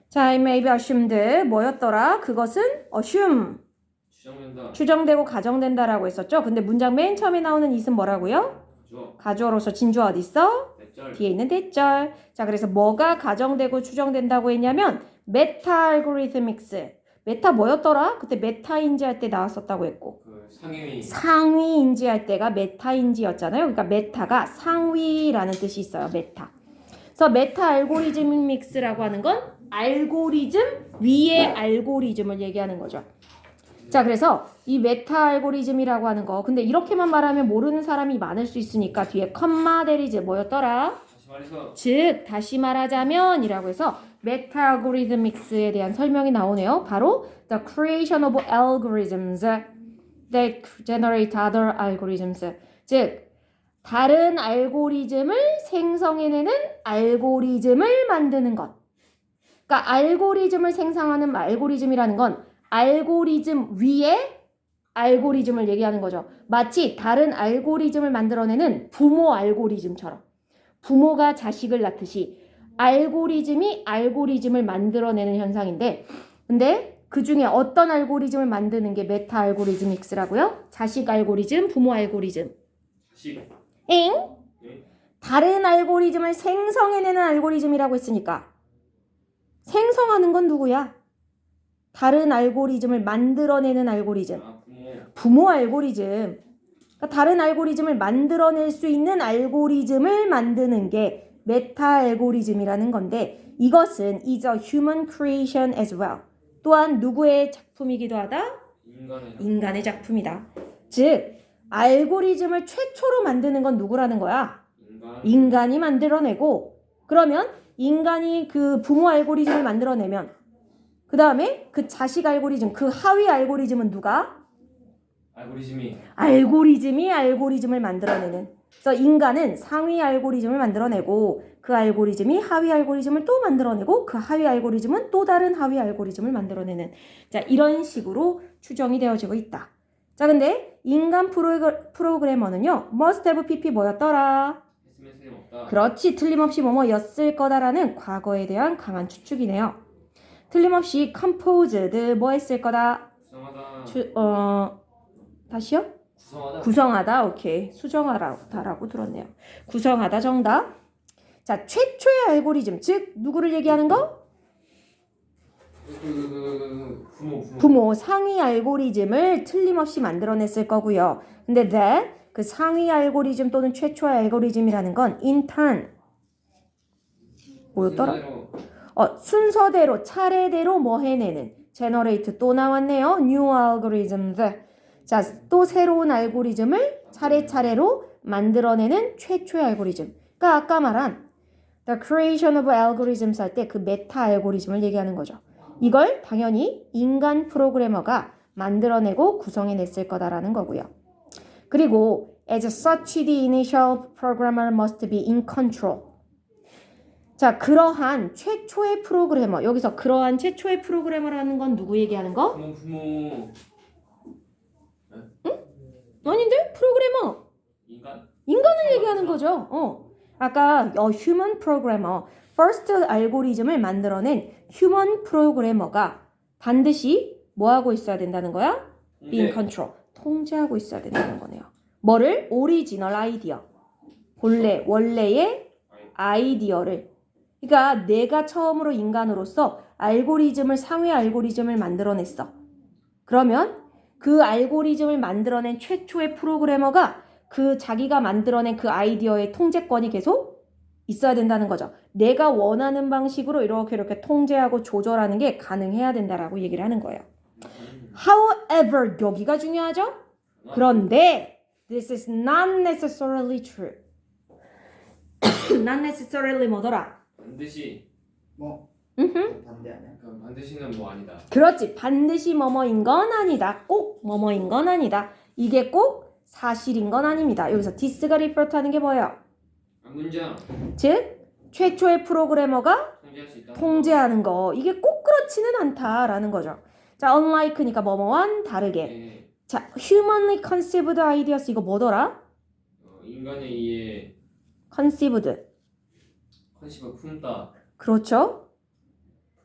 자, it may be assumed 뭐였더라? 그것은 assume 추정된다. 추정되고 가정된다라고 했었죠. 근데 문장 맨 처음에 나오는 it은 뭐라고요? 가주어로서 진주어 어디 있어? 대절. 뒤에 있는 대절. 자, 그래서 뭐가 가정되고 추정된다고 했냐면 메타 알고리드믹스. 메타 뭐였더라? 그때 메타인지 할 때 나왔었다고 했고. 그 상위. 상위인지 할 때가 메타인지였잖아요. 그러니까 메타가 상위라는 뜻이 있어요. 메타. 그래서 메타 알고리즘믹스라고 하는 건 알고리즘 위의 알고리즘을 얘기하는 거죠. 자, 그래서 이 메타 알고리즘이라고 하는 거, 근데 이렇게만 말하면 모르는 사람이 많을 수 있으니까 뒤에 컴마 데리즈 뭐였더라? 다시 말해서. 즉 다시 말하자면 이라고 해서 메타 알고리즘믹스에 대한 설명이 나오네요. 바로 the creation of algorithms that generate other algorithms. 즉 다른 알고리즘을 생성해내는 알고리즘을 만드는 것. 그러니까 알고리즘을 생성하는 알고리즘이라는 건 알고리즘 위에 알고리즘을 얘기하는 거죠. 마치 다른 알고리즘을 만들어내는 부모 알고리즘처럼. 부모가 자식을 낳듯이 알고리즘이 알고리즘을 만들어내는 현상인데, 근데 그 중에 어떤 알고리즘을 만드는 게 메타 알고리즘믹스라고요? 자식 알고리즘, 부모 알고리즘. 자식. 엥? 네? 다른 알고리즘을 생성해내는 알고리즘이라고 했으니까 생성하는 건 누구야? 다른 알고리즘을 만들어내는 알고리즘. 아, 부모. 부모 알고리즘. 그러니까 다른 알고리즘을 만들어낼 수 있는 알고리즘을 만드는 게 메타 알고리즘이라는 건데 이것은 is a human creation as well. 또한 누구의 작품이기도 하다? 인간의 작품이다. 즉 알고리즘을 최초로 만드는 건 누구라는 거야? 인간이 만들어내고 그러면 인간이 그 부모 알고리즘을 만들어내면 그 다음에 그 자식 알고리즘, 그 하위 알고리즘은 누가? 알고리즘이 알고리즘을 만들어내는. 그래서 인간은 상위 알고리즘을 만들어내고 그 알고리즘이 하위 알고리즘을 또 만들어내고 그 하위 알고리즘은 또 다른 하위 알고리즘을 만들어내는. 자, 이런 식으로 추정이 되어지고 있다. 자, 근데 인간 프로그래머는요. must have pp 뭐였더라? 했으면 틀림없다. 그렇지. 틀림없이 뭐뭐였을 거다라는 과거에 대한 강한 추측이네요. 틀림없이 composed 뭐 했을 거다? 구성하다. 다시요? 구성하다. 구성하다. 오케이. 수정하다라고 들었네요. 구성하다 정답. 자, 최초의 알고리즘. 즉 누구를 얘기하는 거? 부모 상위 알고리즘을 틀림없이 만들어냈을 거고요. 근데 that 그 상위 알고리즘 또는 최초의 알고리즘이라는 건 in turn 뭐였더라? 순서대로 차례대로 뭐 해내는 generate 또 나왔네요. new algorithms. 자, 또 새로운 알고리즘을 차례차례로 만들어내는 최초의 알고리즘. 그러니까 아까 말한 the creation of algorithms 할 때 그 메타 알고리즘을 얘기하는 거죠. 이걸 당연히 인간 프로그래머가 만들어내고 구성해냈을 거다라는 거고요. 그리고 as such the initial programmer must be in control. 자, 그러한 최초의 프로그래머. 여기서 그러한 최초의 프로그래머라는 건 누구 얘기하는 거? 부모. 아닌데? 프로그래머. 인간을 얘기하는 거죠. 아까 human programmer, first 알고리즘을 만들어낸 human 프로그래머가 반드시 뭐 하고 있어야 된다는 거야? be in control. 통제하고 있어야 된다는 거네요. 뭐를? 오리지널 아이디어. 원래의 아이디어를. 그러니까 내가 처음으로 인간으로서 알고리즘을 상위 알고리즘을 만들어냈어. 그러면 그 알고리즘을 만들어낸 최초의 프로그래머가 그 자기가 만들어낸 그 아이디어의 통제권이 계속 있어야 된다는 거죠. 내가 원하는 방식으로 이렇게 통제하고 조절하는 게 가능해야 된다라고 얘기를 하는 거예요. However, 여기가 중요하죠? 그런데 this is not necessarily true. not necessarily 뭐더라? 반드시. 반대 아니야? 그럼 반드시는 뭐 아니다. 그렇지. 반드시 뭐뭐인 건 아니다. 꼭 뭐뭐인 건 아니다. 이게 꼭 사실인 건 아닙니다. 여기서 this가 refer to 하는 게 뭐예요? 문장. 즉 최초의 프로그래머가 통제하는 거. 이게 꼭 그렇지는 않다라는 거죠. 자, unlike니까 뭐뭐와는 다르게. 네. 자, humanly conceived ideas 이거 뭐더라? 인간의 이해. conceived. 컨셉을 품다. 그렇죠?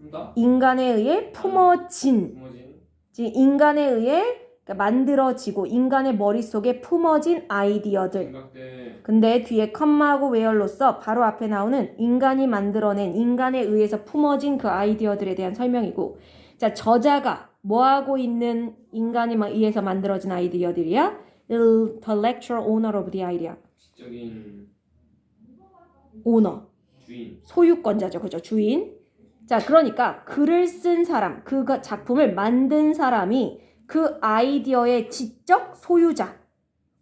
품다? 인간에 의해 품어진. 부모진? 인간에 의해 그러니까 만들어지고 인간의 머릿속에 품어진 아이디어들. 생각대. 근데 뒤에 컴마하고 웨어로서 바로 앞에 나오는 인간이 만들어낸 인간에 의해서 품어진 그 아이디어들에 대한 설명이고 자 저자가 뭐하고 있는 인간에 의해서 만들어진 아이디어들이야? Intellectual owner of the idea. 지적인 오너. 주인. 소유권자죠. 그죠? 주인. 자 그러니까 글을 쓴 사람 그 작품을 만든 사람이 그 아이디어의 지적 소유자.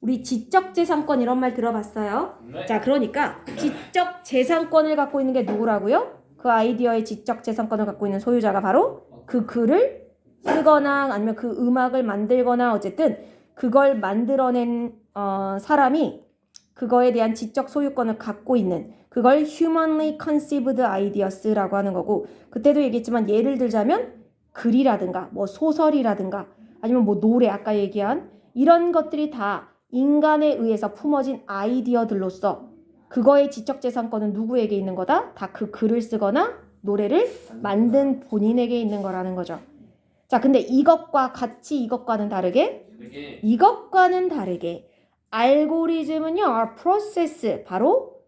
우리 지적재산권 이런 말 들어봤어요? 네. 자, 그러니까 지적재산권을 갖고 있는 게 누구라고요? 그 아이디어의 지적재산권을 갖고 있는 소유자가 바로 그 글을 쓰거나 아니면 그 음악을 만들거나 어쨌든 그걸 만들어낸 사람이 그거에 대한 지적 소유권을 갖고 있는 그걸 humanly conceived ideas라고 하는 거고 그때도 얘기했지만 예를 들자면 글이라든가 뭐 소설이라든가 아니면 뭐 노래 아까 얘기한 이런 것들이 다 인간에 의해서 품어진 아이디어들로서 그거의 지적재산권은 누구에게 있는 거다? 다 그 글을 쓰거나 노래를 만든 본인에게 있는 거라는 거죠. 자, 근데 이것과 같이 이것과는 다르게 되게 이것과는 다르게 알고리즘은요, process 바로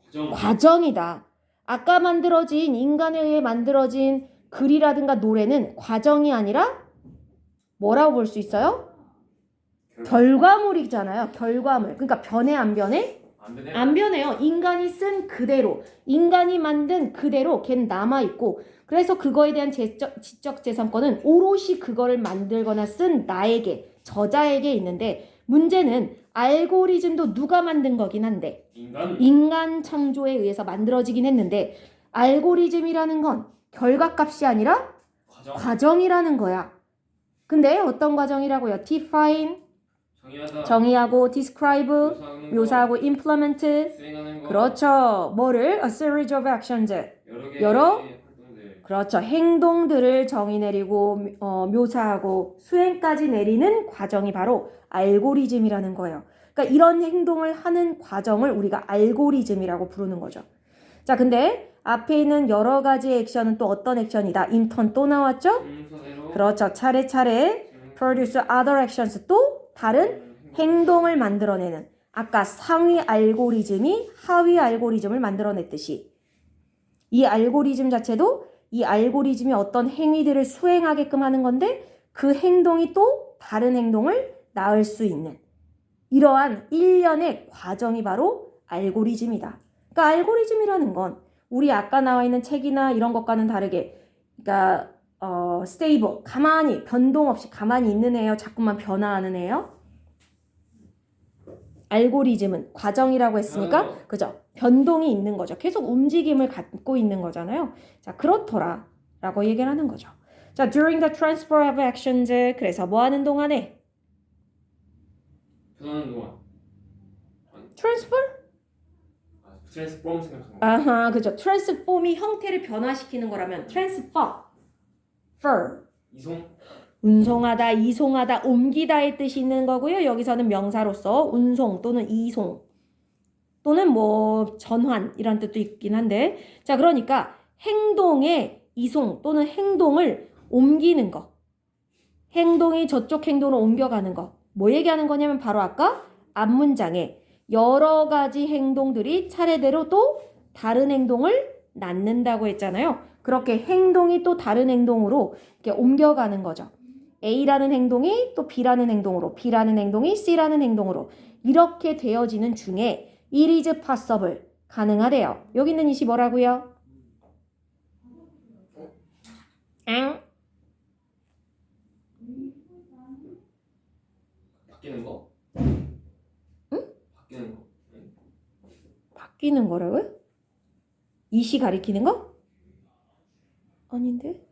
과정. 과정이다. 아까 만들어진 인간에 의해 만들어진 글이라든가 노래는 과정이 아니라 뭐라고 볼 수 있어요? 결과물이잖아요. 결과물. 그러니까 변해 안 변해? 안 되네. 안 변해요. 인간이 쓴 그대로, 인간이 만든 그대로 걔는 남아있고 그래서 그거에 대한 지적재산권은 오롯이 그거를 만들거나 쓴 나에게, 저자에게 있는데 문제는 알고리즘도 누가 만든 거긴 한데 인간 창조에 의해서 만들어지긴 했는데 알고리즘이라는 건 결과값이 아니라 과정이라는 거야. 근데 어떤 과정이라고요? define, 정의하다. 정의하고 describe, 묘사하고 implement, 수행하는 거. 그렇죠. 뭐를? A series of actions. 여러 활동들. 그렇죠. 행동들을 정의 내리고 묘사하고 수행까지 내리는 과정이 바로 알고리즘이라는 거예요. 그러니까 이런 행동을 하는 과정을 우리가 알고리즘이라고 부르는 거죠. 자, 근데 앞에 있는 여러 가지의 액션은 또 어떤 액션이다? 인턴 또 나왔죠? 그렇죠. 차례차례 produce other actions 또 다른 행동을 만들어내는 아까 상위 알고리즘이 하위 알고리즘을 만들어냈듯이 이 알고리즘 자체도 이 알고리즘이 어떤 행위들을 수행하게끔 하는 건데 그 행동이 또 다른 행동을 낳을 수 있는 이러한 일련의 과정이 바로 알고리즘이다. 그러니까 알고리즘이라는 건 우리 아까 나와 있는 책이나 이런 것과는 다르게 그러니까 스테이블, 가만히 변동 없이 가만히 있는 애예요. 자꾸만 변화하는 애예요. 알고리즘은 과정이라고 했으니까 그죠? 변동이 있는 거죠. 계속 움직임을 갖고 있는 거잖아요. 자, 그렇더라 라고 얘기를 하는 거죠. 자, during the transfer of actions 그래서 뭐 하는 동안에? 변하는 동안. transfer? 트랜스폼 생각하는 거. 아하, 그죠. transform이 형태를 변화시키는 거라면 transfer, 이송. 운송하다, 이송하다, 옮기다의 뜻이 있는 거고요. 여기서는 명사로서 운송 또는 이송 또는 뭐 전환 이런 뜻도 있긴 한데 자 그러니까 행동의 이송 또는 행동을 옮기는 거 행동이 저쪽 행동으로 옮겨가는 거 뭐 얘기하는 거냐면 바로 아까 앞문장에 여러 가지 행동들이 차례대로 또 다른 행동을 낳는다고 했잖아요. 그렇게 행동이 또 다른 행동으로 이렇게 옮겨가는 거죠. A라는 행동이 또 B라는 행동으로, B라는 행동이 C라는 행동으로 이렇게 되어지는 중에 it is possible, 가능하대요. 여기 있는 이시 뭐라고요? 바뀌는 거? 응? 바뀌는 거. 바뀌는 거라고요? 이시 가리키는 거? 아닌데?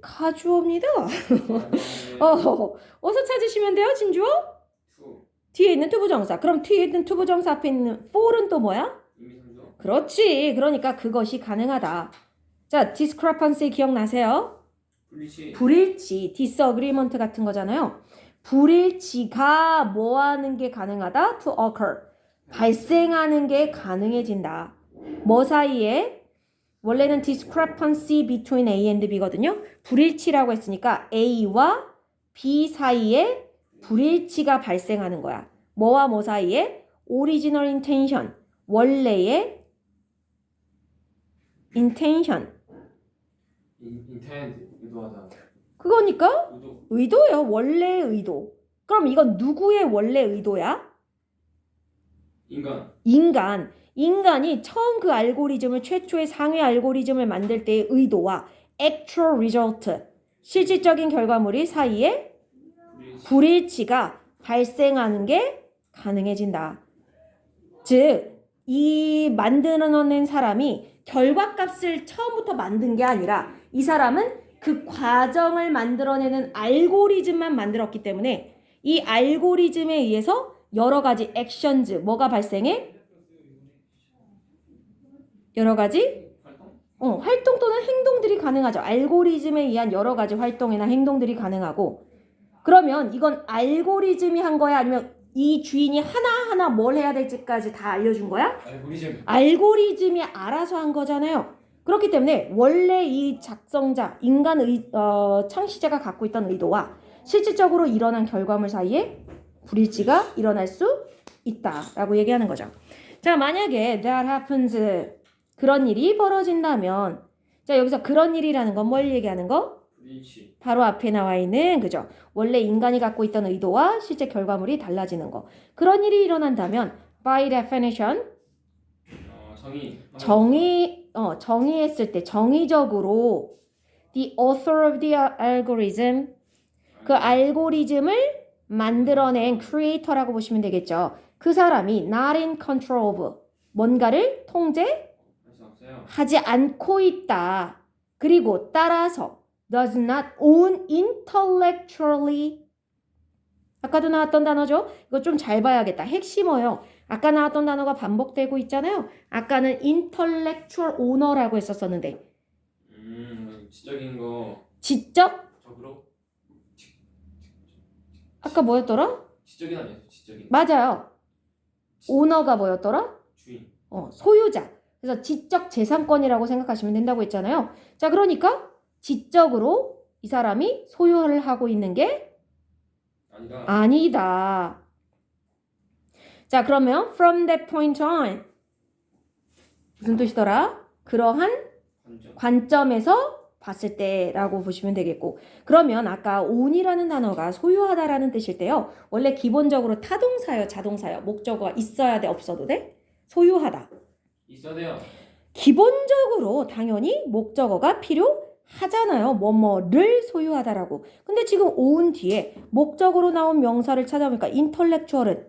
가주어입니다. 어서 찾으시면 돼요, 진주어? 뒤에 있는 투부정사. 그럼 뒤에 있는 투부정사 앞에 있는 for은 또 뭐야? 그렇지. 그러니까 그것이 가능하다. 자, discrepancy 기억나세요? 불일치, disagreement 같은 거잖아요. 불일치가 뭐 하는 게 가능하다? to occur. 발생하는 게 가능해진다. 뭐 사이에? 원래는 discrepancy between A and B거든요. 불일치라고 했으니까 A와 B 사이에 불일치가 발생하는 거야. 뭐와 뭐 사이에? original intention, 원래의 intention. 인텐트 의도하다. 그거니까 의도. 의도요. 원래의 의도. 그럼 이건 누구의 원래 의도야? 인간. 인간이 처음 그 알고리즘을 최초의 상위 알고리즘을 만들 때의 의도와 actual result, 실질적인 결과물이 사이에 불일치가 발생하는 게 가능해진다. 즉, 이 만들어낸 사람이 결과값을 처음부터 만든 게 아니라 이 사람은 그 과정을 만들어내는 알고리즘만 만들었기 때문에 이 알고리즘에 의해서 여러 가지 액션즈, 뭐가 발생해? 여러 가지 활동 또는 행동들이 가능하죠. 알고리즘에 의한 여러 가지 활동이나 행동들이 가능하고 그러면 이건 알고리즘이 한 거야? 아니면 이 주인이 하나하나 뭘 해야 될지까지 다 알려준 거야? 알고리즘이 알아서 한 거잖아요. 그렇기 때문에 원래 이 작성자, 창시자가 갖고 있던 의도와 실질적으로 일어난 결과물 사이에 불일치가 일어날 수 있다라고 얘기하는 거죠. 자, 만약에 that happens, 그런 일이 벌어진다면, 자, 여기서 그런 일이라는 건 뭘 얘기하는 거? 불일치. 바로 앞에 나와 있는, 그죠? 원래 인간이 갖고 있던 의도와 실제 결과물이 달라지는 거. 그런 일이 일어난다면 by definition, 정의했을 때 정의적으로 the author of the algorithm, 그 알고리즘을 만들어낸 creator라고 보시면 되겠죠. 그 사람이 not in control of, 뭔가를 통제하지 않고 있다. 그리고 따라서 does not own intellectually. 아까도 나왔던 단어죠. 이거 좀 잘 봐야겠다. 핵심어요. 아까 나왔던 단어가 반복되고 있잖아요. 아까는 intellectual owner라고 했었었는데 지적인 거. 지적? 적으로. 아까 뭐였더라? 지적인 아니에요? 지적인. 맞아요. 오너가 뭐였더라? 주인. 소유자. 그래서 지적 재산권이라고 생각하시면 된다고 했잖아요. 자, 그러니까 지적으로 이 사람이 소유를 하고 있는 게 아니다. 자, 그러면 from that point on 무슨 뜻이더라? 그러한 관점에서 봤을 때라고 보시면 되겠고, 그러면 아까 own이라는 단어가 소유하다라는 뜻일 때요. 원래 기본적으로 타동사요, 자동사요, 목적어가 있어야 돼, 없어도 돼? 소유하다. 있어야 돼요. 기본적으로 당연히 목적어가 필요하잖아요. 뭐뭐를 소유하다라고. 근데 지금 own 뒤에 목적으로 나온 명사를 찾아보니까 intellectual은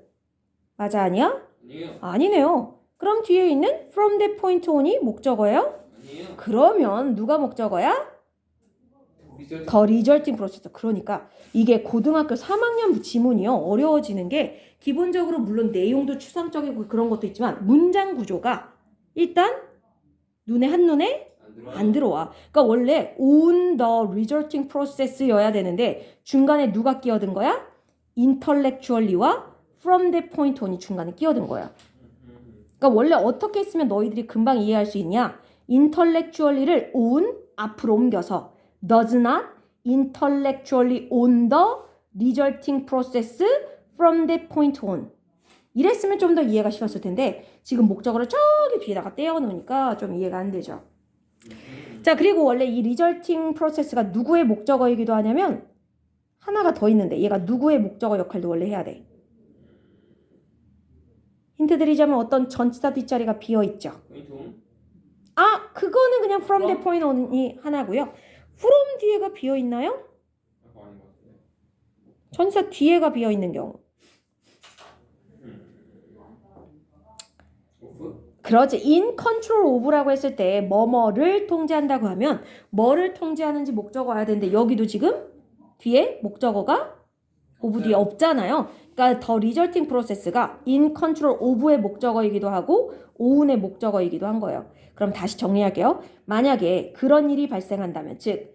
맞아, 아니야? 아니에요. 아니네요. 그럼 뒤에 있는 from that point on이 목적어예요? 아니에요. 그러면 누가 목적어야? 더 resulting process. 그러니까 이게 고등학교 3학년 지문이요. 어려워지는 게 기본적으로 물론 내용도 추상적이고 그런 것도 있지만 문장 구조가 일단 한눈에 안 들어와. 그러니까 원래 on the resulting process여야 되는데 중간에 누가 끼어든 거야? intellectually와 from that point on이 중간에 끼어든 거야. 그러니까 원래 어떻게 했으면 너희들이 금방 이해할 수 있냐? intellectually를 on 앞으로 옮겨서 does not intellectually own the resulting process from that point on. 이랬으면 좀 더 이해가 쉬웠을 텐데 지금 목적어를 저기 뒤에다가 떼어놓으니까 좀 이해가 안 되죠. 자, 그리고 원래 이 resulting process가 누구의 목적어이기도 하냐면 하나가 더 있는데 얘가 누구의 목적어 역할도 원래 해야 돼. 힌트 드리자면 어떤 전치사 뒷자리가 비어있죠. 그거는 그냥 from that point on이 하나고요. from 뒤에가 비어있나요? 전치사 뒤에가 비어있는 경우. 그렇지. in control of라고 했을 때 뭐뭐를 통제한다고 하면 뭐를 통제하는지 목적어가 와야 되는데 여기도 지금 뒤에 목적어가 of 뒤에 없잖아요. 그러니까 더 resulting process가 in control of의 목적어이기도 하고 own의 목적어이기도 한 거예요. 그럼 다시 정리할게요. 만약에 그런 일이 발생한다면, 즉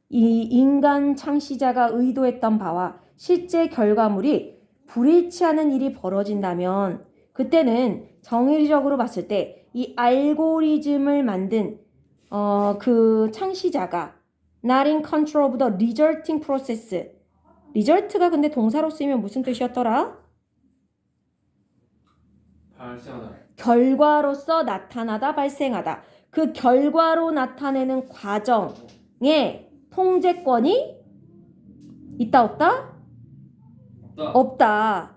이 인간 창시자가 의도했던 바와 실제 결과물이 불일치하는 일이 벌어진다면 그때는 정의적으로 봤을 때 이 알고리즘을 만든 그 창시자가 not in control of the resulting process. result가 근데 동사로 쓰이면 무슨 뜻이었더라? 발생하다. 결과로서 나타나다, 발생하다. 그 결과로 나타내는 과정에 통제권이 있다, 없다? 없다. 없다.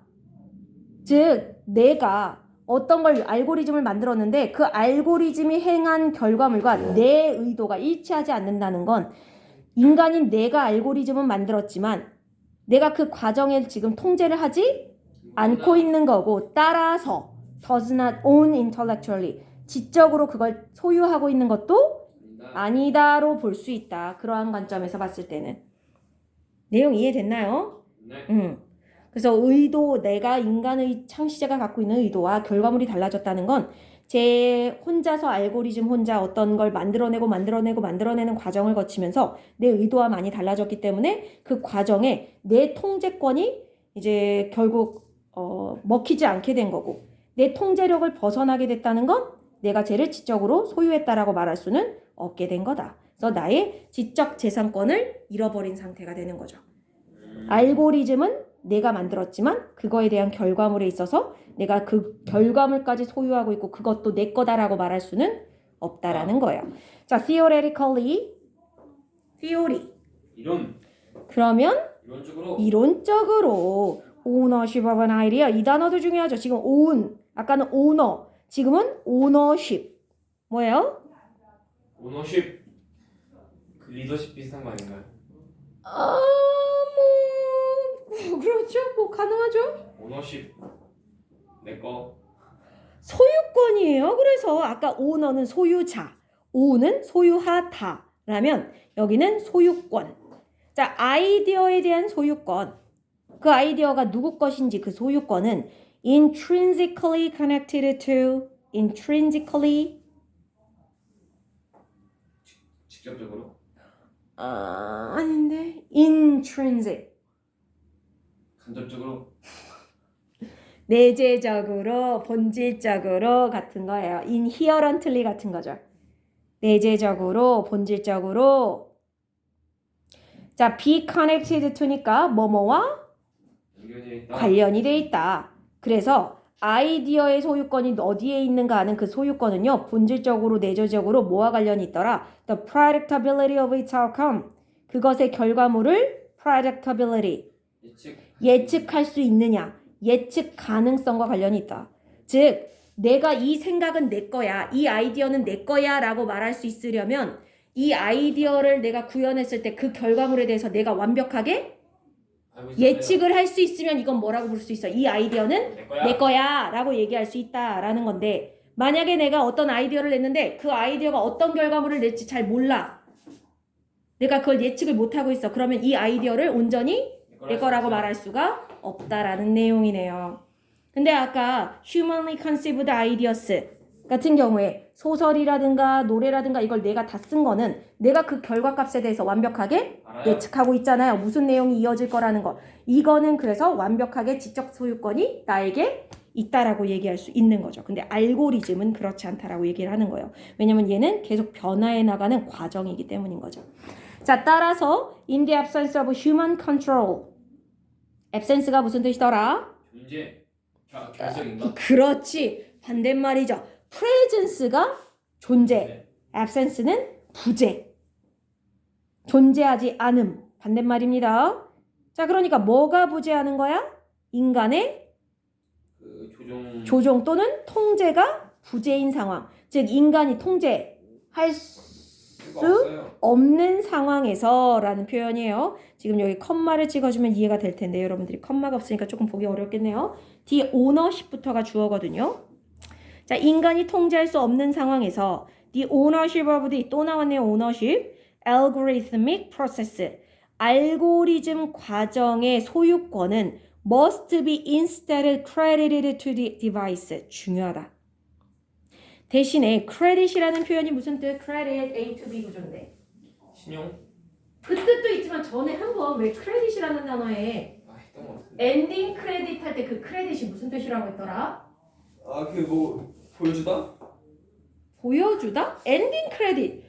즉, 내가 어떤 걸 알고리즘을 만들었는데 그 알고리즘이 행한 결과물과 내 의도가 일치하지 않는다는 건 인간인 내가 알고리즘은 만들었지만 내가 그 과정에 지금 통제를 하지 않고 있는 거고 따라서 does not own intellectually 지적으로 그걸 소유하고 있는 것도 아니다로 볼 수 있다. 그러한 관점에서 봤을 때는 내용 이해됐나요? 네. 그래서 의도, 내가 인간의 창시자가 갖고 있는 의도와 결과물이 달라졌다는 건 제 혼자서 알고리즘 혼자 어떤 걸 만들어내는 과정을 거치면서 내 의도와 많이 달라졌기 때문에 그 과정에 내 통제권이 이제 결국 먹히지 않게 된 거고 내 통제력을 벗어나게 됐다는 건 내가 쟤를 지적으로 소유했다라고 말할 수는 없게 된 거다. 그래서 나의 지적 재산권을 잃어버린 상태가 되는 거죠. 알고리즘은 내가 만들었지만 그거에 대한 결과물에 있어서 내가 그 결과물까지 소유하고 있고 그것도 내 거다라고 말할 수는 없다라는 거예요. 자, theoretically, theory. 이론. 그러면 이론적으로. 이론적으로 ownership of an idea 이 단어도 중요하죠. 지금 own, 아까는 owner, 지금은 ownership. 뭐예요? 오너십. 그 리더십 비슷한 거 아닌가요? 그렇죠. 뭐 가능하죠. 오너십. 내 거. 소유권이에요. 그래서 아까 오너는 소유자, 오는 소유하다라면 여기는 소유권. 자, 아이디어에 대한 소유권. 그 아이디어가 누구 것인지 그 소유권은 intrinsically connected to, intrinsically 직접적으로. 아닌데 intrinsic 간접적으로. 내재적으로, 본질적으로 같은 거예요. inherently 같은 거죠. 내재적으로, 본질적으로. 자, be connected to니까 뭐뭐와 연결되어 있다. 관련이 돼 있다. 그래서 아이디어의 소유권이 어디에 있는가 하는 그 소유권은요. 본질적으로, 내재적으로 뭐와 관련이 있더라? The predictability of its outcome. 그것의 결과물을 predictability. 예측할 수 있느냐. 예측 가능성과 관련이 있다. 즉 내가 이 생각은 내 거야. 이 아이디어는 내 거야 라고 말할 수 있으려면 이 아이디어를 내가 구현했을 때 그 결과물에 대해서 내가 완벽하게 예측을 할 수 있으면 이건 뭐라고 부를 수 있어? 이 아이디어는 내 거야 라고 얘기할 수 있다라는 건데 만약에 내가 어떤 아이디어를 냈는데 그 아이디어가 어떤 결과물을 낼지 잘 몰라. 내가 그걸 예측을 못하고 있어. 그러면 이 아이디어를 온전히 내 거라고 말할 수가 없다라는 내용이네요. 근데 아까 humanly conceived ideas 같은 경우에 소설이라든가 노래라든가 이걸 내가 다 쓴 거는 내가 그 결과값에 대해서 완벽하게 예측하고 있잖아요. 무슨 내용이 이어질 거라는 거. 이거는 그래서 완벽하게 지적 소유권이 나에게 있다라고 얘기할 수 있는 거죠. 근데 알고리즘은 그렇지 않다라고 얘기를 하는 거예요. 왜냐면 얘는 계속 변화해 나가는 과정이기 때문인 거죠. 자, 따라서 in the absence of human control. absence가 무슨 뜻이더라? 존재. 결석인가? 그렇지. 반대말이죠. presence가 존재. absence는 부재. 존재하지 않음. 반대말입니다. 자, 그러니까 뭐가 부재하는 거야? 인간의 그 조종 또는 통제가 부재인 상황. 즉 인간이 통제할 수 없는 상황에서 라는 표현이에요. 지금 여기 컴마를 찍어주면 이해가 될 텐데 여러분들이 컴마가 없으니까 조금 보기 어렵겠네요. 뒤에 ownership부터가 주어거든요. 자, 인간이 통제할 수 없는 상황에서 the ownership of the 또 나왔네요. ownership, algorithmic process. 알고리즘 과정의 소유권은 must be instead credited to the device. 중요하다. 대신에 credit이라는 표현이 무슨 뜻? credit, A to B 구조인데. 신용? 그 뜻도 있지만 전에 한번 왜 credit이라는 단어에 했던 것 같은데. ending credit 할 때 그 credit이 무슨 뜻이라고 했더라? 그 뭐 보여주다? 보여주다? ending credit.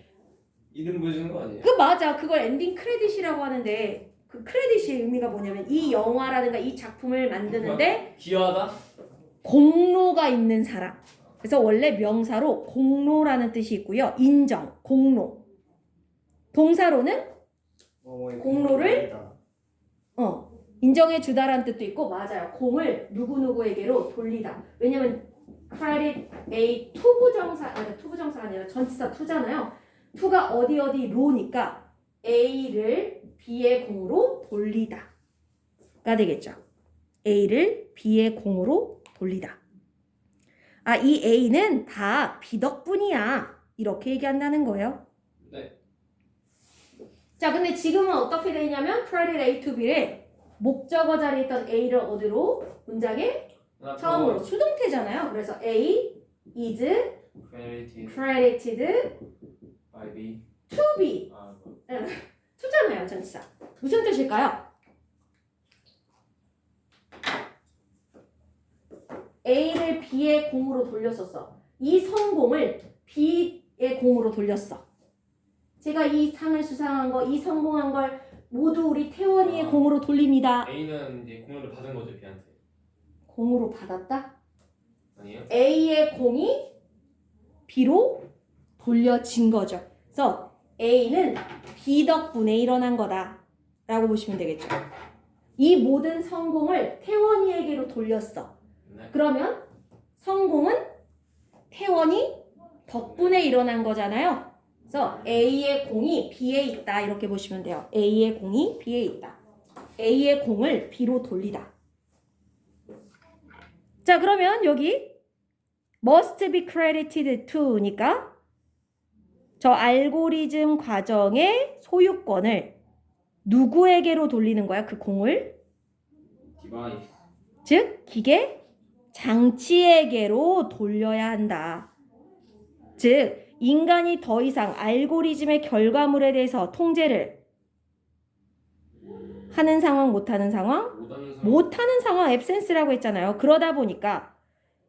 이름 보여주는 거 아니에요? 그 맞아. 그걸 엔딩 크레딧이라고 하는데 그 크레딧의 의미가 뭐냐면 이 영화라든가 이 작품을 만드는데 기여하다? 공로가 있는 사람. 그래서 원래 명사로 공로라는 뜻이 있고요. 인정, 공로. 동사로는 공로를 인정해 주다라는 뜻도 있고 맞아요. 공을 누구누구에게로 돌리다. 왜냐면 credit A 투부정사가 아니라 전치사 투잖아요. 투가 어디 로니까 A를 B의 공으로 돌리다가 되겠죠. A를 B의 공으로 돌리다. 아, 이 A는 다 B 덕분이야. 이렇게 얘기한다는 거예요. 네. 자, 근데 지금은 어떻게 되냐면 credit A to B를 목적어 자리에 있던 A를 어디로? 문장에 처음으로 수동태잖아요. 그래서 A is credited by B. to B. 투잖아요, 전치사. 무슨 뜻일까요? A를 B의 공으로 돌렸었어. 이 성공을 B의 공으로 돌렸어. 제가 이 상을 수상한 거, 이 성공한 걸 모두 우리 태원이의 공으로 돌립니다. A는 이제 공로를 받은 거죠, B한테. 공으로 받았다? 아니에요? A의 공이 B로 돌려진 거죠. 그래서 A는 B 덕분에 일어난 거다 라고 보시면 되겠죠. 이 모든 성공을 태원이에게로 돌렸어. 네. 그러면 성공은 태원이 덕분에 일어난 거잖아요. 그래서 A의 공이 B에 있다 이렇게 보시면 돼요. A의 공이 B에 있다. A의 공을 B로 돌리다. 자, 그러면 여기 must be credited to니까 저 알고리즘 과정의 소유권을 누구에게로 돌리는 거야? 그 공을? 디바이스. 즉 기계 장치에게로 돌려야 한다. 즉 인간이 더 이상 알고리즘의 결과물에 대해서 통제를 하는 상황, 못하는 상황? 못하는 상황 absence라고 했잖아요. 그러다 보니까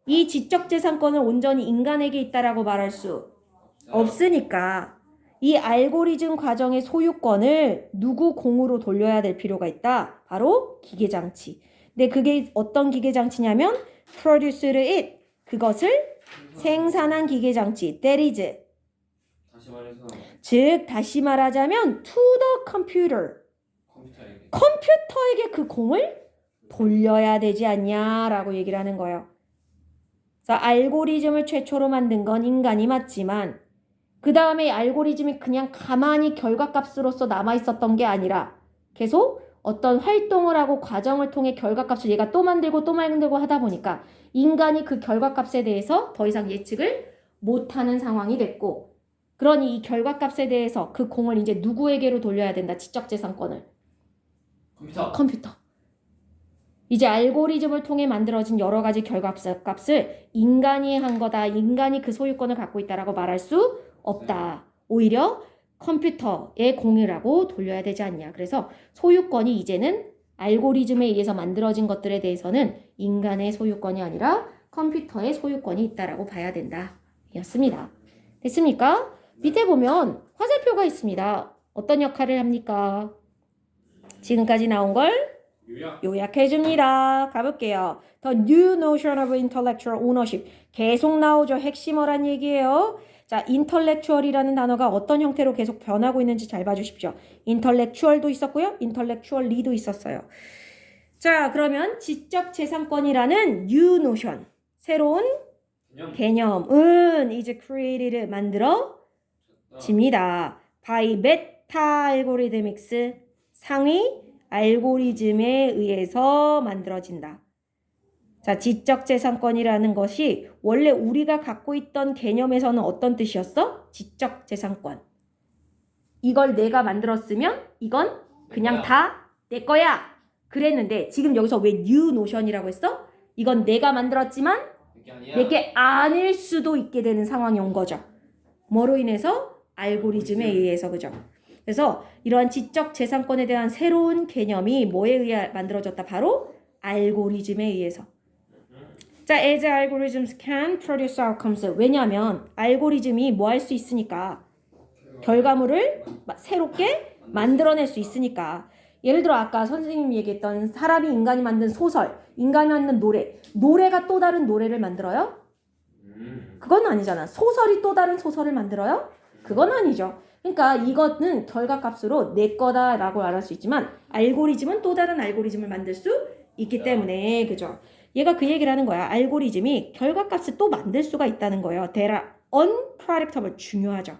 이 지적재산권은 온전히 인간에게 있다라고 말할 수 없으니까 이 알고리즘 과정의 소유권을 누구 공으로 돌려야 될 필요가 있다. 바로 기계장치. 근데 그게 어떤 기계장치냐면 produced it, 그것을 생산한 기계장치, that is. 다시 말해서 즉 다시 말하자면 to the computer, 컴퓨터에게 그 공을 돌려야 되지 않냐라고 얘기를 하는 거예요. 그래서 알고리즘을 최초로 만든 건 인간이 맞지만 그 다음에 알고리즘이 그냥 가만히 결과값으로서 남아있었던 게 아니라 계속 어떤 활동을 하고 과정을 통해 결과값을 얘가 또 만들고 또 만들고 하다 보니까 인간이 그 결과값에 대해서 더 이상 예측을 못하는 상황이 됐고, 그러니 이 결과값에 대해서 그 공을 이제 누구에게로 돌려야 된다. 지적재산권을. 컴퓨터. 이제 알고리즘을 통해 만들어진 여러 가지 결과값을 인간이 한 거다. 인간이 그 소유권을 갖고 있다라고 말할 수 없다. 오히려 컴퓨터의 공이라고 돌려야 되지 않냐. 그래서 소유권이 이제는 알고리즘에 의해서 만들어진 것들에 대해서는 인간의 소유권이 아니라 컴퓨터의 소유권이 있다라고 봐야 된다. 였습니다. 됐습니까? 밑에 보면 화살표가 있습니다. 어떤 역할을 합니까? 지금까지 나온 걸 요약해줍니다. 가볼게요. The new notion of intellectual ownership. 계속 나오죠. 핵심어란 얘기예요. 자, intellectual이라는 단어가 어떤 형태로 계속 변하고 있는지 잘 봐주십시오. intellectual도 있었고요. intellectually도 있었어요. 자, 그러면 지적재산권이라는 new notion, 새로운 개념은 is created, 만들어집니다. by meta-algorithmics, 상위 알고리즘에 의해서 만들어진다. 자, 지적재산권이라는 것이 원래 우리가 갖고 있던 개념에서는 어떤 뜻이었어? 지적재산권. 이걸 내가 만들었으면 이건 그냥 다 내 거야. 그랬는데 지금 여기서 왜 new notion이라고 했어? 이건 내가 만들었지만 내게 아닐 수도 있게 되는 상황이 온 거죠. 뭐로 인해서? 알고리즘에 의해서, 그죠? 그래서 이러한 지적재산권에 대한 새로운 개념이 뭐에 의해 만들어졌다? 바로 알고리즘에 의해서. 자, as algorithms can produce outcomes. 왜냐하면 알고리즘이 뭐 할 수 있으니까 결과물을 새롭게 만들어낼 수 있으니까. 예를 들어 아까 선생님이 얘기했던 사람이 인간이 만든 소설, 인간이 만든 노래가 또 다른 노래를 만들어요? 그건 아니잖아. 소설이 또 다른 소설을 만들어요? 그건 아니죠. 그러니까 이거는 결과값으로 내 거다라고 말할 수 있지만 알고리즘은 또 다른 알고리즘을 만들 수 있기 때문에 그죠? 얘가 그 얘기를 하는 거야. 알고리즘이 결과값을 또 만들 수가 있다는 거예요. They are unpredictable. 중요하죠.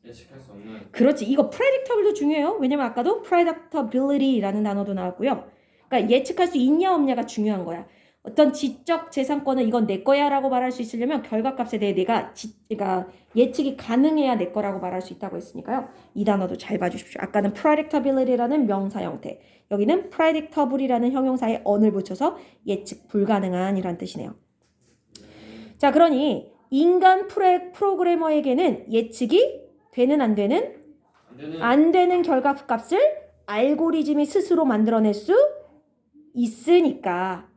예측할 수 없는. 그렇지. 이거 predictable도 중요해요. 왜냐면 아까도 predictability라는 단어도 나왔고요. 그러니까 예측할 수 있냐 없냐가 중요한 거야. 어떤 지적 재산권을 이건 내 거야라고 말할 수 있으려면 결과값에 대해 그러니까 예측이 가능해야 내 거라고 말할 수 있다고 했으니까요. 이 단어도 잘 봐주십시오. 아까는 predictability라는 명사 형태, 여기는 predictable이라는 형용사에 on을 붙여서 예측 불가능한 이란 뜻이네요. 자, 그러니 인간 프로그래머에게는 예측이 되는 안 되는? 안 되는 결과값을 알고리즘이 스스로 만들어낼 수 있으니까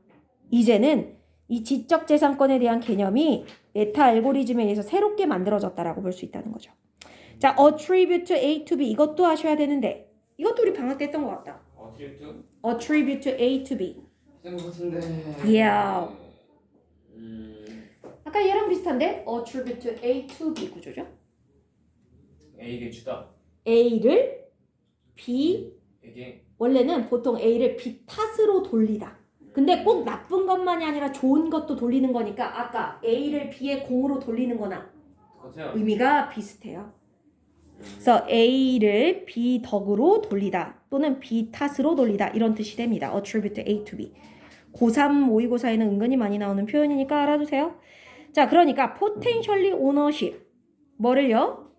이제는 이 지적재산권에 대한 개념이 메타 알고리즘에 의해서 새롭게 만들어졌다라고 볼 수 있다는 거죠. 자, attribute A to B 이것도 하셔야 되는데 이것도 우리 방학 때 했던 것 같다. attribute A to B. 비슷한 것 같은데. Yeah. 아까 얘랑 비슷한데 attribute A to B 구조죠. A에게 주다. A를 B 에게. 원래는 보통 A를 B 탓으로 돌리다. 근데 꼭 나쁜 것만이 아니라 좋은 것도 돌리는 거니까 아까 A를 B의 공으로 돌리는 거나 같아요. 의미가 비슷해요. 그래서 A를 B 덕으로 돌리다 또는 B 탓으로 돌리다 이런 뜻이 됩니다. attribute A to B. 고3 모의고사에는 은근히 많이 나오는 표현이니까 알아두세요. 자, 그러니까 potentially ownership 뭐를요?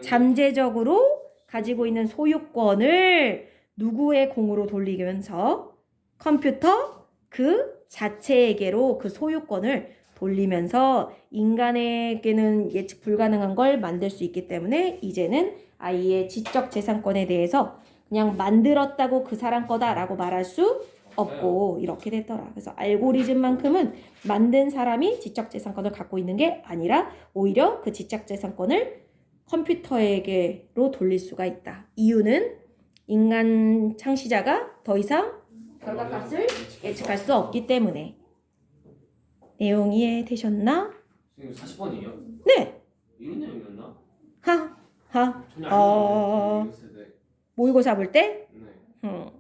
잠재적으로 가지고 있는 소유권을 누구의 공으로 돌리면서 컴퓨터 그 자체에게로 그 소유권을 돌리면서 인간에게는 예측 불가능한 걸 만들 수 있기 때문에 이제는 아이의 지적 재산권에 대해서 그냥 만들었다고 그 사람 거다라고 말할 수 없고 이렇게 됐더라. 그래서 알고리즘만큼은 만든 사람이 지적 재산권을 갖고 있는 게 아니라 오히려 그 지적 재산권을 컴퓨터에게로 돌릴 수가 있다. 이유는 인간 창시자가 더 이상 결과값을 예측할 수 없기 때문에. 내용이 이해되셨나? 선생님 40번이에요? 네. 이런 내용이었나? 하. 전혀 안 읽었는데. 모의고사 볼 때? 네.